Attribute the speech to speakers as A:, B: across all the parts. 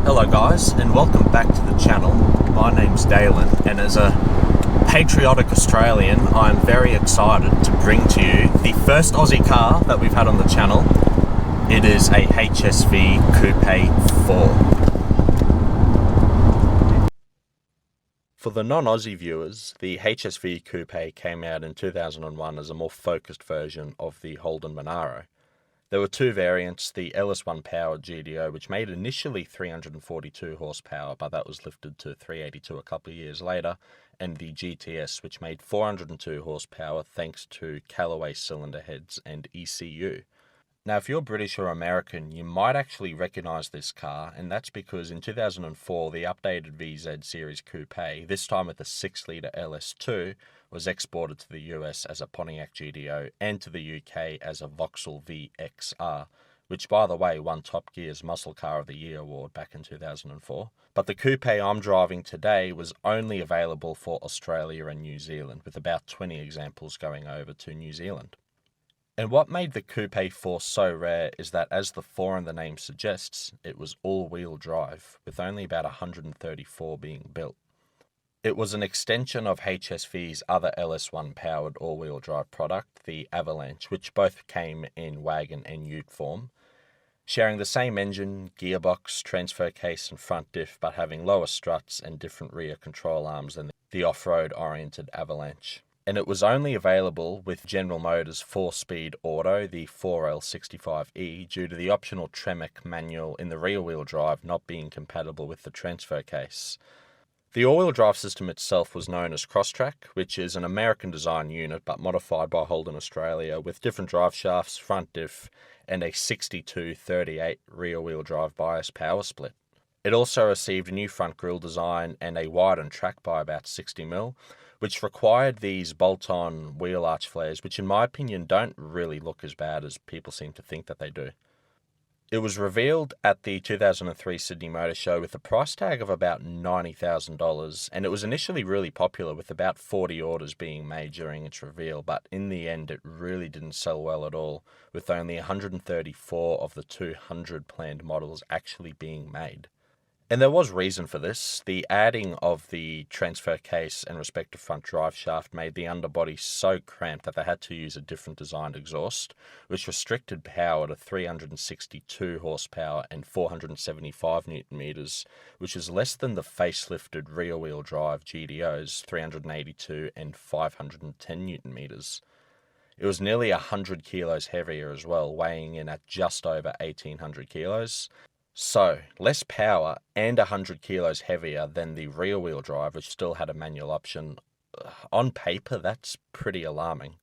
A: Hello guys, and welcome back to the channel. My name's Dalen, and as a patriotic Australian, I'm very excited to bring to you the first Aussie car that we've had on the channel. It is a HSV Coupe 4. For the non-Aussie viewers, the HSV Coupe came out in 2001 as a more focused version of the Holden Monaro. There were two variants, the LS1 powered GDO, which made initially 342 horsepower, but that was lifted to 382 a couple of years later, and the GTS, which made 402 horsepower thanks to Callaway cylinder heads and ECU. Now, if you're British or American, you might actually recognise this car, and that's because in 2004, the updated VZ Series Coupe, this time with the 6-litre LS2, was exported to the US as a Pontiac GDO and to the UK as a Vauxhall VXR, which, by the way, won Top Gear's Muscle Car of the Year award back in 2004. But the coupe I'm driving today was only available for Australia and New Zealand, with about 20 examples going over to New Zealand. And what made the Coupe 4 so rare is that, as the 4 in the name suggests, it was all-wheel drive, with only about 134 being built. It was an extension of HSV's other LS1 powered all-wheel drive product, the Avalanche, which both came in wagon and ute form, sharing the same engine, gearbox, transfer case and front diff, but having lower struts and different rear control arms than the off-road oriented Avalanche. And it was only available with General Motors 4-speed auto, the 4L65E, due to the optional Tremec manual in the rear-wheel drive not being compatible with the transfer case. The all-wheel drive system itself was known as Crosstrack, which is an American design unit but modified by Holden Australia, with different drive shafts, front diff, and a 62-38 rear-wheel drive bias power split. It also received a new front grille design and a widened track by about 60mm, which required these bolt-on wheel arch flares, which in my opinion don't really look as bad as people seem to think that they do. It was revealed at the 2003 Sydney Motor Show with a price tag of about $90,000, and it was initially really popular, with about 40 orders being made during its reveal, but in the end it really didn't sell well at all, with only 134 of the 200 planned models actually being made. And there was reason for this. The adding of the transfer case and respective front drive shaft made the underbody so cramped that they had to use a different designed exhaust, which restricted power to 362 horsepower and 475 newton meters, which is less than the facelifted rear-wheel drive GDO's 382 and 510 newton meters. It was nearly 100 kilos heavier as well, weighing in at just over 1,800 kilos. So, less power and 100 kilos heavier than the rear-wheel drive, which still had a manual option. On paper, that's pretty alarming.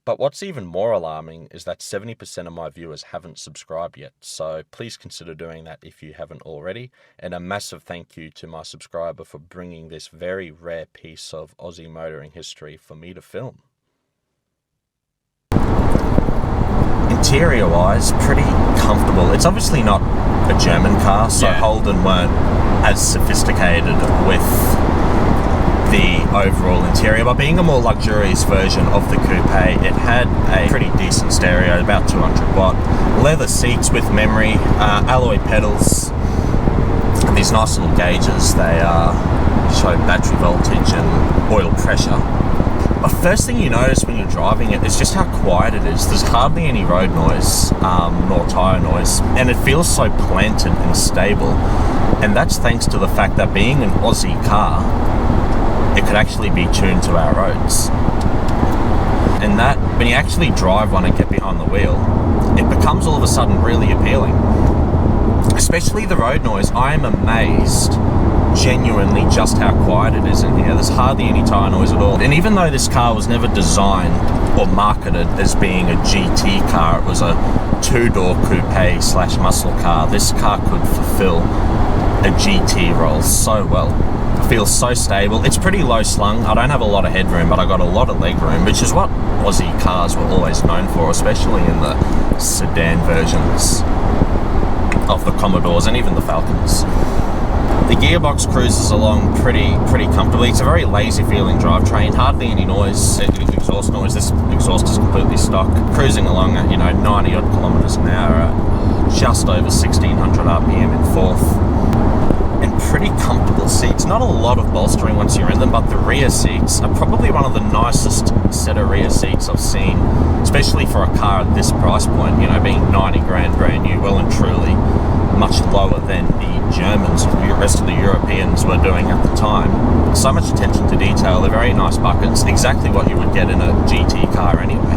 A: But what's even more alarming is that 70% of my viewers haven't subscribed yet, so please consider doing that if you haven't already. And a massive thank you to my subscriber for bringing this very rare piece of Aussie motoring history for me to film. Interior-wise, pretty comfortable. It's obviously not a German car, so Holden weren't as sophisticated with the overall interior, but being a more luxurious version of the coupe, it had a pretty decent stereo, about 200 watt, leather seats with memory, alloy pedals, and these nice little gauges. They show battery voltage and oil pressure. But first thing you notice when you're driving it is just how quiet it is. There's hardly any road noise, nor tyre noise, and it feels so planted and stable. And that's thanks to the fact that, being an Aussie car, it could actually be tuned to our roads. And that, when you actually drive one and get behind the wheel, it becomes all of a sudden really appealing. Especially the road noise. I am amazed genuinely just how quiet it is in here. There's hardly any tyre noise at all. And even though this car was never designed or marketed as being a GT car, it was a two-door coupe / muscle car, this car could fulfill a GT role so well. It feels so stable. It's pretty low slung. I don't have a lot of headroom, but I got a lot of leg room, which is what Aussie cars were always known for, especially in the sedan versions of the Commodores and even the Falcons. The gearbox cruises along pretty comfortably. It's a very lazy feeling drivetrain, hardly any noise, exhaust noise. This exhaust is completely stock. Cruising along at 90 odd kilometers an hour at just over 1600 RPM in not a lot of bolstering once you're in them, but the rear seats are probably one of the nicest set of rear seats I've seen, especially for a car at this price point, you know, being 90 grand brand new, well and truly much lower than the Germans and the rest of the Europeans were doing at the time. So much attention to detail, they're very nice buckets, exactly what you would get in a GT car anyway.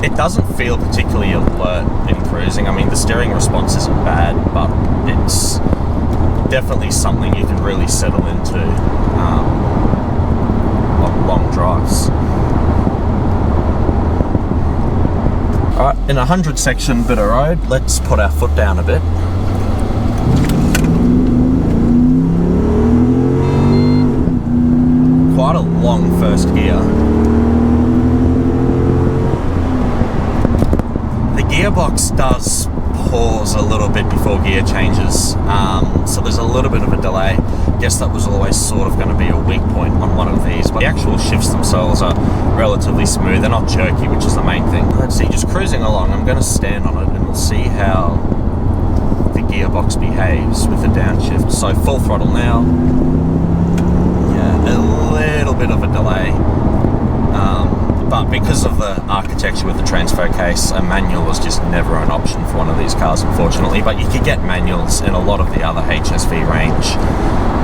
A: It doesn't feel particularly alert in cruising. I mean, the steering response isn't bad, but it's definitely something you can really settle into on long drives. Alright, in a 100 section bit of road, let's put our foot down a bit. Quite a long first gear. The gearbox does pause a little bit before gear changes, so there's a little bit of a delay. Guess that was always sort of going to be a weak point on one of these, but the actual shifts themselves are relatively smooth. They're not jerky, which is the main thing. Let's see, just cruising along, I'm going to stand on it and we'll see how the gearbox behaves with the downshift. So full throttle now. Yeah, a little bit of a delay. But because of the architecture with the transfer case, a manual was just never an option for one of these cars, unfortunately. But you could get manuals in a lot of the other HSV range.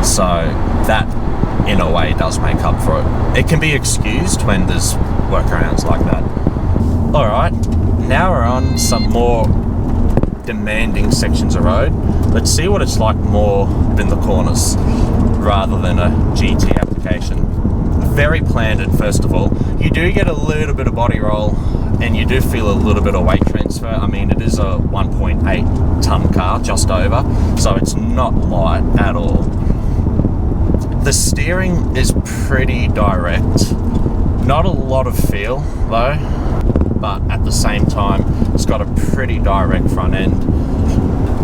A: So that, in a way, does make up for it. It can be excused when there's workarounds like that. Alright, now we're on some more demanding sections of road. Let's see what it's like more in the corners rather than a GT application. Very planted, first of all. You do get a little bit of body roll and you do feel a little bit of weight transfer. I mean, it is a 1.8 ton car, just over, so it's not light at all. The steering is pretty direct. Not a lot of feel though, but at the same time, it's got a pretty direct front end.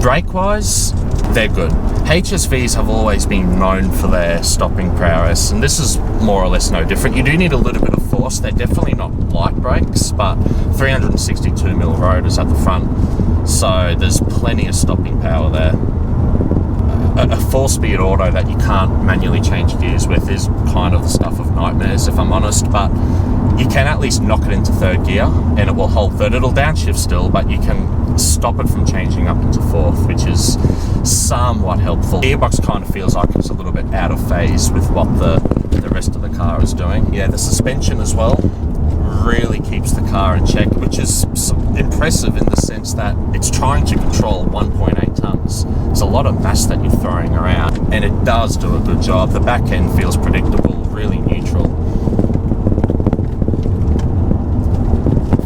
A: Brake-wise, they're good. HSVs have always been known for their stopping prowess, and this is more or less no different. You do need a little bit of force. They're definitely not light brakes, but 362mm rotors at the front, so there's plenty of stopping power there. A 4-speed auto that you can't manually change gears with is kind of the stuff of nightmares, if I'm honest, but you can at least knock it into third gear and it will hold third. It'll downshift still, but you can stop it from changing up into fourth, which is somewhat helpful. The gearbox kind of feels like it's a little bit out of phase with what the rest of the car is doing. Yeah, the suspension as well really keeps the car in check, which is impressive in the sense that it's trying to control 1.8 tons. It's a lot of mass that you're throwing around, and it does do a good job. The back end feels predictable, really neutral.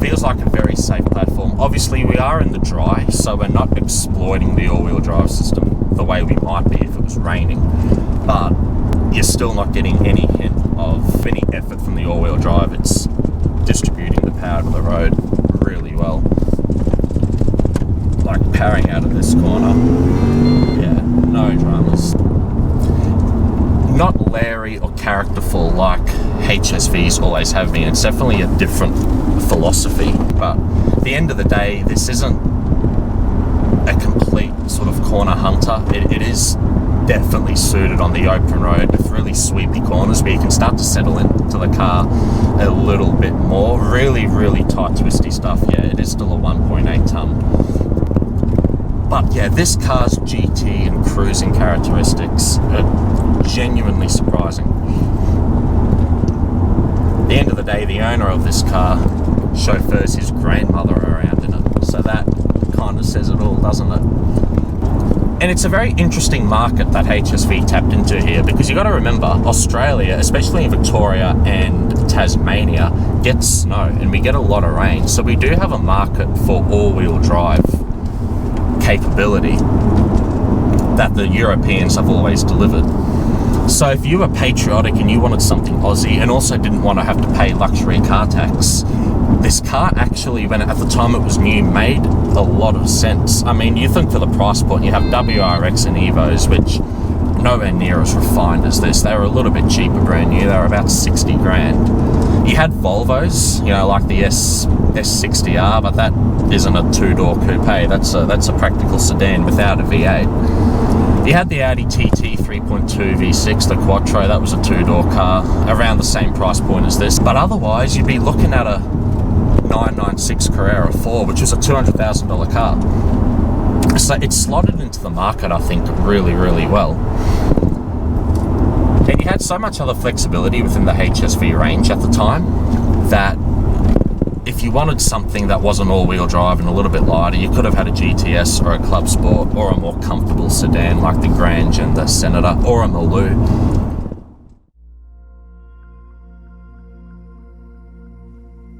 A: Feels like a very safe platform. Obviously, we are in the dry, so we're not exploiting the all-wheel drive system the way we might be if it was raining, but you're still not getting any hint of any effort from the all-wheel drive. It's distributing the power to the road really well. Like powering out of this corner. Yeah, no dramas. Not leery or characterful like HSVs always have been. It's definitely a different philosophy, but at the end of the day, this isn't a complete sort of corner hunter. It is definitely suited on the open road with really sweepy corners where you can start to settle into the car a little bit more. Really, really tight, twisty stuff. Yeah, it is still a 1.8 ton. But yeah, this car's GT and cruising characteristics are genuinely surprising. At the end of the day, the owner of this car chauffeurs his grandmother around in it, so that kind of says it all, doesn't it? And it's a very interesting market that HSV tapped into here, because you got to remember, Australia, especially in Victoria and Tasmania, gets snow and we get a lot of rain, so we do have a market for all-wheel drive capability that the Europeans have always delivered. So if you were patriotic and you wanted something Aussie and also didn't want to have to pay luxury car tax, this car actually, when at the time it was new, made a lot of sense. I mean, you think for the price point, you have WRX and Evos, which nowhere near as refined as this. They were a little bit cheaper brand new. They were about 60 grand. You had Volvos, you know, like the S60R, but that isn't a two-door coupe. That's a practical sedan without a V8. You had the Audi TT 3.2 V6, the Quattro, that was a two-door car, around the same price point as this. But otherwise, you'd be looking at a 996 Carrera 4, which was a $200,000 car. So it slotted into the market, I think, really, really well. And you had so much other flexibility within the HSV range at the time that if you wanted something that wasn't all-wheel drive and a little bit lighter, you could have had a GTS or a Club Sport or a more comfortable sedan like the Grange and the Senator or a Maloo.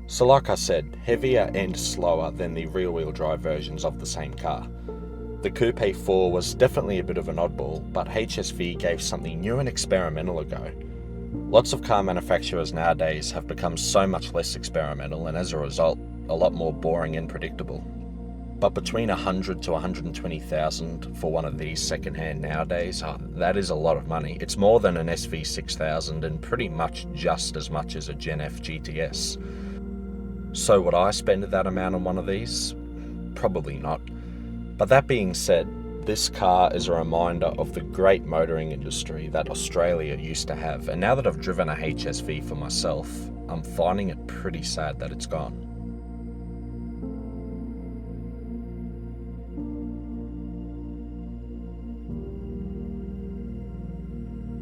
A: So like I said, heavier and slower than the rear-wheel drive versions of the same car. The Coupe 4 was definitely a bit of an oddball, but HSV gave something new and experimental a go. Lots of car manufacturers nowadays have become so much less experimental and as a result, a lot more boring and predictable. But between 100 to 120,000 for one of these secondhand nowadays, that is a lot of money. It's more than an SV6000 and pretty much just as much as a Gen F GTS. So would I spend that amount on one of these? Probably not. But that being said, this car is a reminder of the great motoring industry that Australia used to have, and now that I've driven a HSV for myself, I'm finding it pretty sad that it's gone.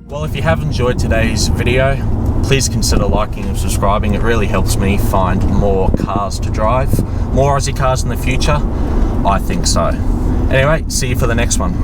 A: Well, if you have enjoyed today's video, please consider liking and subscribing. It really helps me find more cars to drive, more Aussie cars in the future. I think so. Anyway, see you for the next one.